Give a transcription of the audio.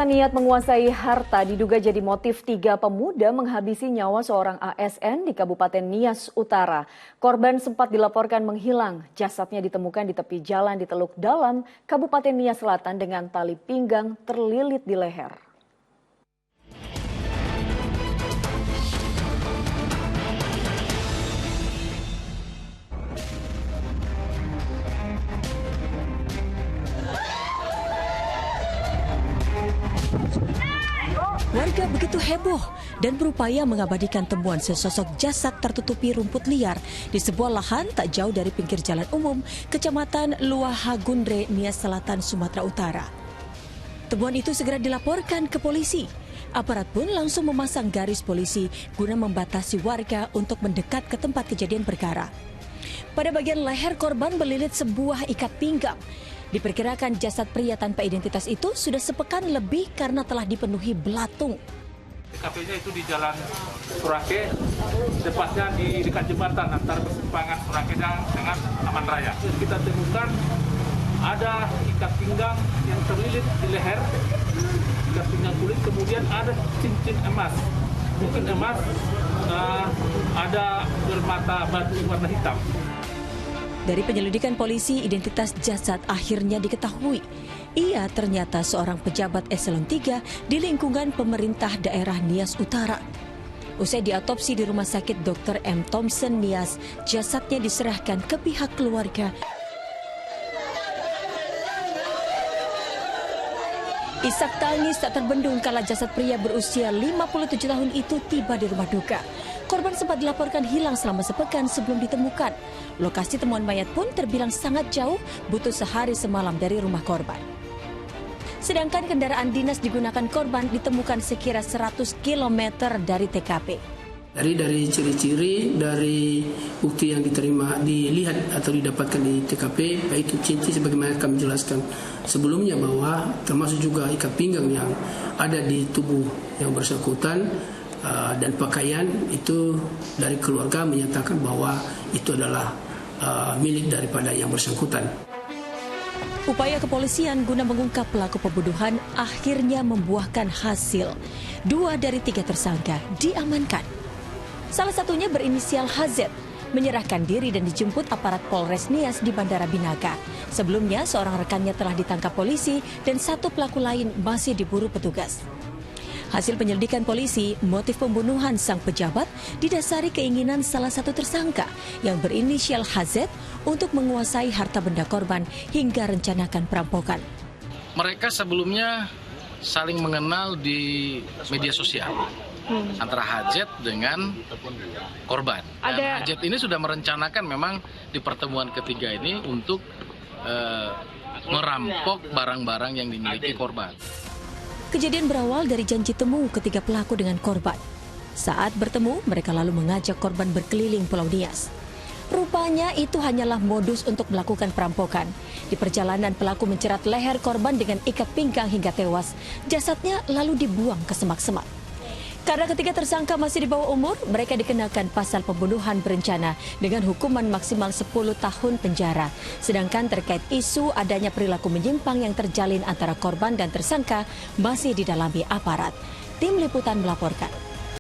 Niat menguasai harta diduga jadi motif tiga pemuda menghabisi nyawa seorang ASN di Kabupaten Nias Utara. Korban sempat dilaporkan menghilang. Jasadnya ditemukan di tepi jalan di Teluk Dalam, Kabupaten Nias Selatan dengan tali pinggang terlilit di leher. Warga begitu heboh dan berupaya mengabadikan temuan sesosok jasad tertutupi rumput liar di sebuah lahan tak jauh dari pinggir jalan umum, Kecamatan Luahagundre, Nias Selatan, Sumatera Utara. Temuan itu segera dilaporkan ke polisi. Aparat pun langsung memasang garis polisi guna membatasi warga untuk mendekat ke tempat kejadian perkara. Pada bagian leher korban berlilit sebuah ikat pinggang. Diperkirakan jasad pria tanpa identitas itu sudah sepekan lebih karena telah dipenuhi belatung. TKP-nya itu di Jalan Surake, tepatnya di dekat jembatan antara persimpangan Surake dengan Taman Raya. Kita temukan ada ikat pinggang yang terlilit di leher, ikat pinggang kulit, kemudian ada cincin emas. Mungkin emas, ada bermata batu warna hitam. Dari penyelidikan polisi, identitas jasad akhirnya diketahui. Ia ternyata seorang pejabat eselon 3 di lingkungan pemerintah daerah Nias Utara. Usai diotopsi di Rumah Sakit Dr. M. Thompson Nias, jasadnya diserahkan ke pihak keluarga. Isak tangis tak terbendung kala jasad pria berusia 57 tahun itu tiba di rumah duka. Korban sempat dilaporkan hilang selama sepekan sebelum ditemukan. Lokasi temuan mayat pun terbilang sangat jauh, butuh sehari semalam dari rumah korban. Sedangkan kendaraan dinas digunakan korban ditemukan sekira 100 km dari TKP. Dari ciri-ciri, dari bukti yang dilihat atau didapatkan di TKP, baik itu cincin sebagaimana kami jelaskan sebelumnya bahwa termasuk juga ikat pinggang yang ada di tubuh yang bersangkutan dan pakaian itu dari keluarga menyatakan bahwa itu adalah milik daripada yang bersangkutan. Upaya kepolisian guna mengungkap pelaku pembunuhan akhirnya membuahkan hasil. 2 dari 3 tersangka diamankan. Salah satunya berinisial HZ, menyerahkan diri dan dijemput aparat Polres Nias di Bandara Binaga. Sebelumnya, seorang rekannya telah ditangkap polisi dan 1 pelaku lain masih diburu petugas. Hasil penyelidikan polisi, motif pembunuhan sang pejabat didasari keinginan salah satu tersangka yang berinisial HZ untuk menguasai harta benda korban hingga rencanakan perampokan. Mereka sebelumnya saling mengenal di media sosial. Antara HZ dengan korban. Dan HZ ini sudah merencanakan memang di pertemuan ketiga ini untuk merampok barang-barang yang dimiliki korban. Kejadian berawal dari janji temu ketiga pelaku dengan korban. Saat bertemu, mereka lalu mengajak korban berkeliling Pulau Nias. Rupanya itu hanyalah modus untuk melakukan perampokan. Di perjalanan pelaku mencerat leher korban dengan ikat pinggang hingga tewas. Jasadnya lalu dibuang ke semak-semak. Karena ketiga tersangka masih di bawah umur, mereka dikenakan pasal pembunuhan berencana dengan hukuman maksimal 10 tahun penjara. Sedangkan terkait isu adanya perilaku menyimpang yang terjalin antara korban dan tersangka masih didalami aparat. Tim Liputan melaporkan.